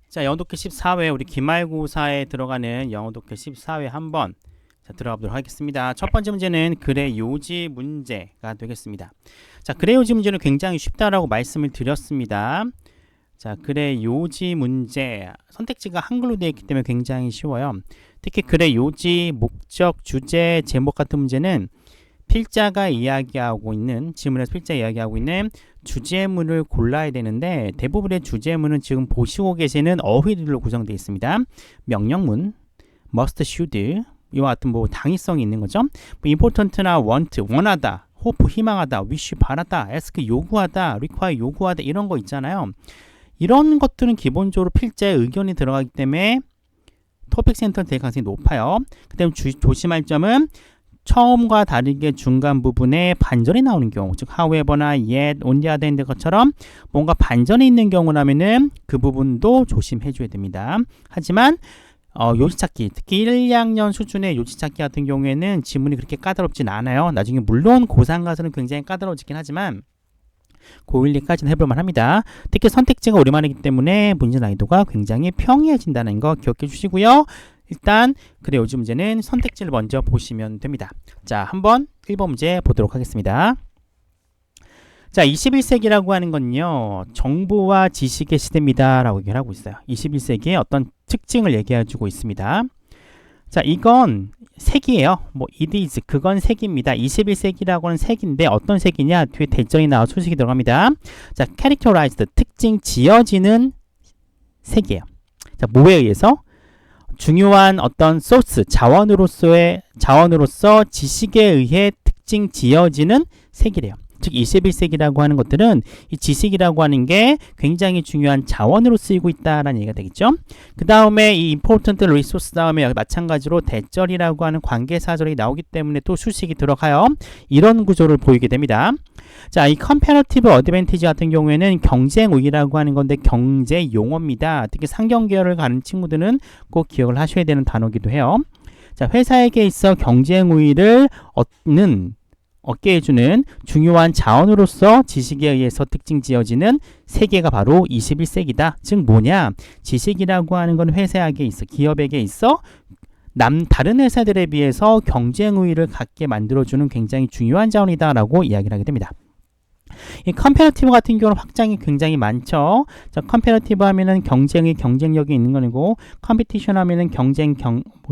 자, 영어 독해 14회 우리 기말고사에 들어가는 영어 독해 14회 한번 들어가 보도록 하겠습니다. 첫 번째 문제는 그래 요지 문제가 되겠습니다. 자, 그래 요지 문제는 굉장히 쉽다라고 말씀을 드렸습니다. 자, 그래 요지 문제 선택지가 한글로 되어 있기 때문에 굉장히 쉬워요. 특히 그래 요지, 목적, 주제, 제목 같은 문제는 필자가 이야기하고 있는 지문에서 필자 이야기하고 있는 주제문을 골라야 되는데 대부분의 주제문은 지금 보시고 계시는 어휘들로 구성되어 있습니다. 명령문, must, should 이와 같은 당위성이 있는 거죠. important나 want, 원하다, hope, 희망하다, wish, 바라다, ask, 요구하다, require, 요구하다 이런 거 있잖아요. 이런 것들은 기본적으로 필자의 의견이 들어가기 때문에 토픽 센터 될 가능성이 높아요. 그 다음에 조심할 점은 처음과 다르게 중간 부분에 반전이 나오는 경우, 즉 however나 yet, on the other hand 것처럼 뭔가 반전이 있는 경우라면은 그 부분도 조심해 줘야 됩니다. 하지만 요지찾기, 특히 1, 2학년 수준의 요지찾기 같은 경우에는 지문이 그렇게 까다롭진 않아요. 나중에 물론 고3 가서는 굉장히 까다로워지긴 하지만 고1, 2까지는 해볼만 합니다. 특히 선택지가 오랜만이기 때문에 문제 난이도가 굉장히 평이해진다는 거 기억해 주시고요. 일단 그래 요지 문제는 선택지를 먼저 보시면 됩니다. 자, 한번 1번 문제 보도록 하겠습니다. 자, 21세기라고 하는 건요, 정보와 지식의 시대입니다 라고 얘기를 하고 있어요. 21세기의 어떤 특징을 얘기해 주고 있습니다. 자, 이건 색이에요. it is, 그건 색입니다. 21세기라고 하는 색인데 어떤 색이냐? 뒤에 대절이 나와 수식이 들어갑니다. 자, characterized, 특징, 지어지는 색이에요. 자, 뭐에 의해서? 중요한 어떤 소스, 자원으로서 지식에 의해 특징 지어지는 색이래요. 즉 21세기라고 하는 것들은 이 지식이라고 하는 게 굉장히 중요한 자원으로 쓰이고 있다라는 얘기가 되겠죠. 그 다음에 이 important resource 다음에 마찬가지로 대절이라고 하는 관계사절이 나오기 때문에 또 수식이 들어가요. 이런 구조를 보이게 됩니다. 자, 이 comparative advantage 같은 경우에는 경쟁 우위라고 하는 건데 경제 용어입니다. 특히 상경 계열을 가는 친구들은 꼭 기억을 하셔야 되는 단어이기도 해요. 자, 회사에게 있어 경쟁 우위를 얻게 해주는 중요한 자원으로서 지식에 의해서 특징 지어지는 세계가 바로 21세기다. 즉 뭐냐? 지식이라고 하는 건 회사에게 있어, 기업에게 있어 다른 회사들에 비해서 경쟁 우위를 갖게 만들어주는 굉장히 중요한 자원이다라고 이야기를 하게 됩니다. 이 컴패러티브 같은 경우는 확장이 굉장히 많죠. 자, 컴패러티브 하면은 경쟁력이 있는 거고, 컴피티션 하면은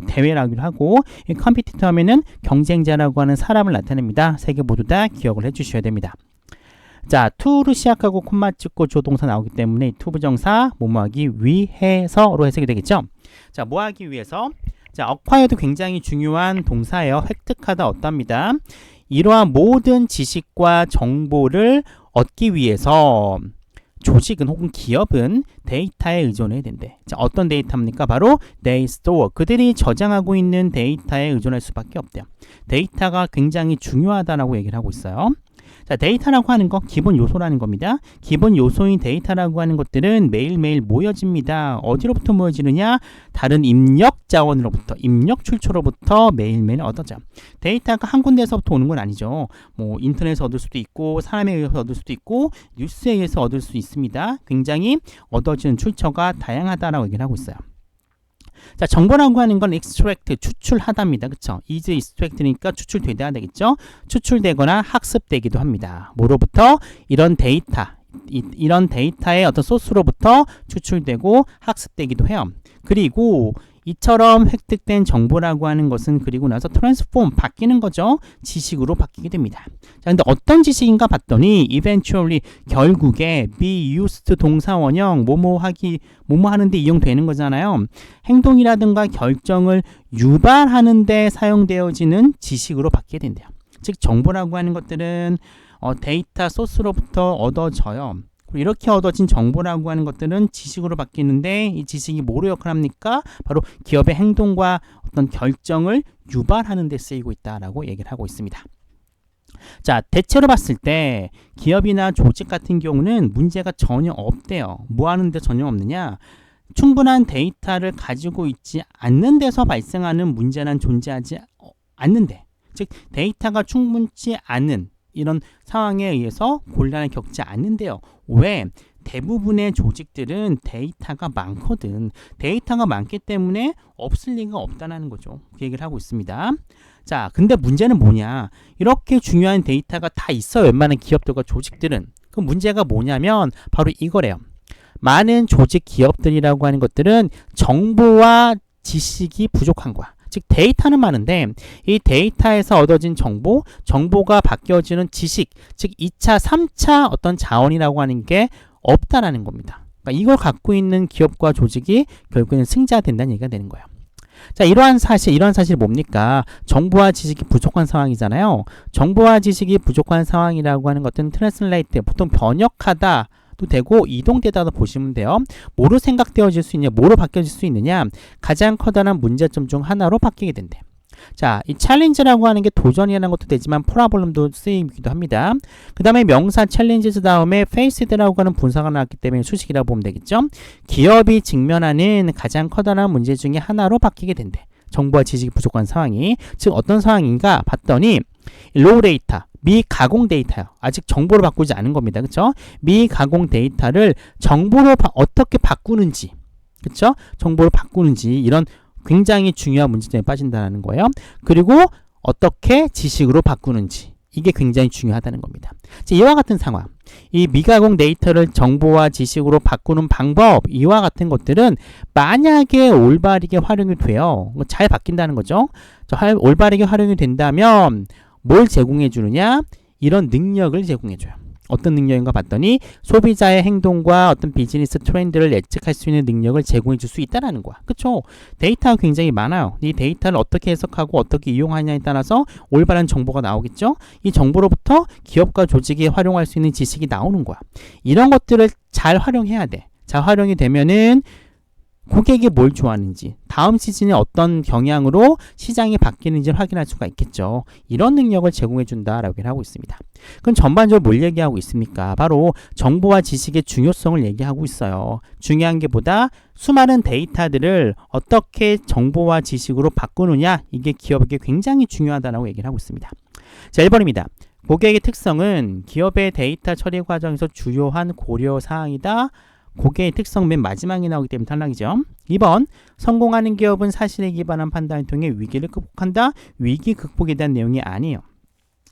대회라기도 하고, 이 컴피티터 하면은 경쟁자라고 하는 사람을 나타냅니다. 세 개 모두 다 기억을 해주셔야 됩니다. 자, to로 시작하고 콤마 찍고 조동사 나오기 때문에 to 부정사 뭐뭐하기 위해서로 해석이 되겠죠. 자, 뭐하기 위해서? 자, acquire도 굉장히 중요한 동사예요. 획득하다, 얻답니다. 이러한 모든 지식과 정보를 얻기 위해서 조직은 혹은 기업은 데이터에 의존해야 된대. 자, 어떤 데이터입니까? 바로 they store. 그들이 저장하고 있는 데이터에 의존할 수밖에 없대요. 데이터가 굉장히 중요하다라고 얘기를 하고 있어요. 자, 데이터라고 하는 거 기본 요소라는 겁니다. 기본 요소인 데이터라고 하는 것들은 매일매일 모여집니다. 어디로부터 모여지느냐? 다른 입력 자원으로부터, 입력 출처로부터 매일매일 얻어져. 데이터가 한 군데에서부터 오는 건 아니죠. 인터넷에서 얻을 수도 있고, 사람에 의해서 얻을 수도 있고, 뉴스에 의해서 얻을 수 있습니다. 굉장히 얻어지는 출처가 다양하다라고 얘기를 하고 있어요. 자, 정보라고 하는 건 extract, 추출하다입니다. 그쵸? is extract니까 추출되다 되겠죠? 추출되거나 학습되기도 합니다. 뭐로부터? 이런 데이터의 어떤 소스로부터 추출되고 학습되기도 해요. 그리고 이처럼 획득된 정보라고 하는 것은 그리고 나서 트랜스폼, 바뀌는 거죠. 지식으로 바뀌게 됩니다. 자, 근데 어떤 지식인가 봤더니 eventually, 결국에 be used 동사 원형, 뭐뭐 하는데 이용되는 거잖아요. 행동이라든가 결정을 유발하는데 사용되어지는 지식으로 바뀌게 된대요. 즉 정보라고 하는 것들은 데이터 소스로부터 얻어져요. 이렇게 얻어진 정보라고 하는 것들은 지식으로 바뀌는데 이 지식이 뭐로 역할합니까? 바로 기업의 행동과 어떤 결정을 유발하는 데 쓰이고 있다라고 얘기를 하고 있습니다. 자, 대체로 봤을 때 기업이나 조직 같은 경우는 문제가 전혀 없대요. 뭐 하는데 전혀 없느냐? 충분한 데이터를 가지고 있지 않는 데서 발생하는 문제는 존재하지 않는데, 즉 데이터가 충분치 않은 이런 상황에 의해서 곤란을 겪지 않는데요. 왜? 대부분의 조직들은 데이터가 많거든. 데이터가 많기 때문에 없을 리가 없다는 거죠. 그 얘기를 하고 있습니다. 자, 근데 문제는 뭐냐? 이렇게 중요한 데이터가 다 있어요. 웬만한 기업들과 조직들은. 그 문제가 뭐냐면 바로 이거래요. 많은 조직 기업들이라고 하는 것들은 정보와 지식이 부족한 거야. 즉 데이터는 많은데 이 데이터에서 얻어진 정보가 바뀌어지는 지식, 즉 2차, 3차 어떤 자원이라고 하는 게 없다라는 겁니다. 그러니까 이걸 갖고 있는 기업과 조직이 결국에는 승자가 된다는 얘기가 되는 거예요. 자, 이런 사실이 뭡니까? 정보와 지식이 부족한 상황이잖아요. 정보와 지식이 부족한 상황이라고 하는 것은 트랜슬레이트, 보통 번역하다 도 되고 이동되다도 보시면 돼요. 뭐로 생각되어질 수 있냐, 뭐로 바뀌어질 수 있느냐, 가장 커다란 문제점 중 하나로 바뀌게 된대. 자, 이 챌린지라고 하는 게 도전이라는 것도 되지만 프로블럼도 쓰이기도 합니다. 그 다음에 명사 챌린지스 다음에 페이스드라고 하는 분사가 나왔기 때문에 수식이라고 보면 되겠죠. 기업이 직면하는 가장 커다란 문제 중에 하나로 바뀌게 된대. 정보와 지식이 부족한 상황이. 즉 어떤 상황인가 봤더니 로우 데이터, 미가공 데이터요. 아직 정보로 바꾸지 않은 겁니다. 그렇죠? 미가공 데이터를 정보로 어떻게 바꾸는지, 그렇죠? 정보로 바꾸는지 이런 굉장히 중요한 문제점에 빠진다는 거예요. 그리고 어떻게 지식으로 바꾸는지 이게 굉장히 중요하다는 겁니다. 이와 같은 상황, 이 미가공 데이터를 정보와 지식으로 바꾸는 방법, 이와 같은 것들은 만약에 올바르게 활용이 돼요. 잘 바뀐다는 거죠. 올바르게 활용이 된다면 뭘 제공해 주느냐? 이런 능력을 제공해 줘요. 어떤 능력인가 봤더니 소비자의 행동과 어떤 비즈니스 트렌드를 예측할 수 있는 능력을 제공해 줄 수 있다는 거야. 그렇죠? 데이터가 굉장히 많아요. 이 데이터를 어떻게 해석하고 어떻게 이용하냐에 따라서 올바른 정보가 나오겠죠? 이 정보로부터 기업과 조직이 활용할 수 있는 지식이 나오는 거야. 이런 것들을 잘 활용해야 돼. 잘 활용이 되면은 고객이 뭘 좋아하는지, 다음 시즌에 어떤 경향으로 시장이 바뀌는지를 확인할 수가 있겠죠. 이런 능력을 제공해 준다라고 하고 있습니다. 그럼 전반적으로 뭘 얘기하고 있습니까? 바로 정보와 지식의 중요성을 얘기하고 있어요. 중요한 게 보다 수많은 데이터들을 어떻게 정보와 지식으로 바꾸느냐, 이게 기업에게 굉장히 중요하다고 얘기를 하고 있습니다. 자, 1번입니다. 고객의 특성은 기업의 데이터 처리 과정에서 주요한 고려 사항이다. 고객의 특성 맨 마지막에 나오기 때문에 탈락이죠. 2번, 성공하는 기업은 사실에 기반한 판단을 통해 위기를 극복한다. 위기 극복에 대한 내용이 아니에요.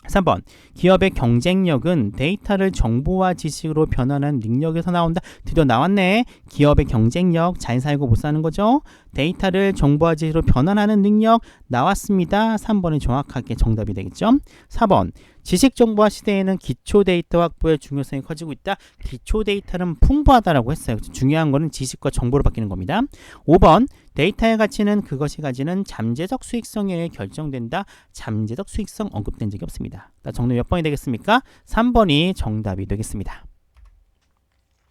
3번, 기업의 경쟁력은 데이터를 정보와 지식으로 변환하는 능력에서 나온다. 드디어 나왔네. 기업의 경쟁력, 잘 살고 못 사는 거죠. 데이터를 정보와 지식으로 변환하는 능력 나왔습니다. 3번이 정확하게 정답이 되겠죠. 4번, 지식 정보화 시대에는 기초 데이터 확보의 중요성이 커지고 있다. 기초 데이터는 풍부하다라고 했어요. 중요한 거는 지식과 정보로 바뀌는 겁니다. 5번, 데이터의 가치는 그것이 가지는 잠재적 수익성에 의해 결정된다. 잠재적 수익성 언급된 적이 없습니다. 정답 몇 번이 되겠습니까? 3번이 정답이 되겠습니다.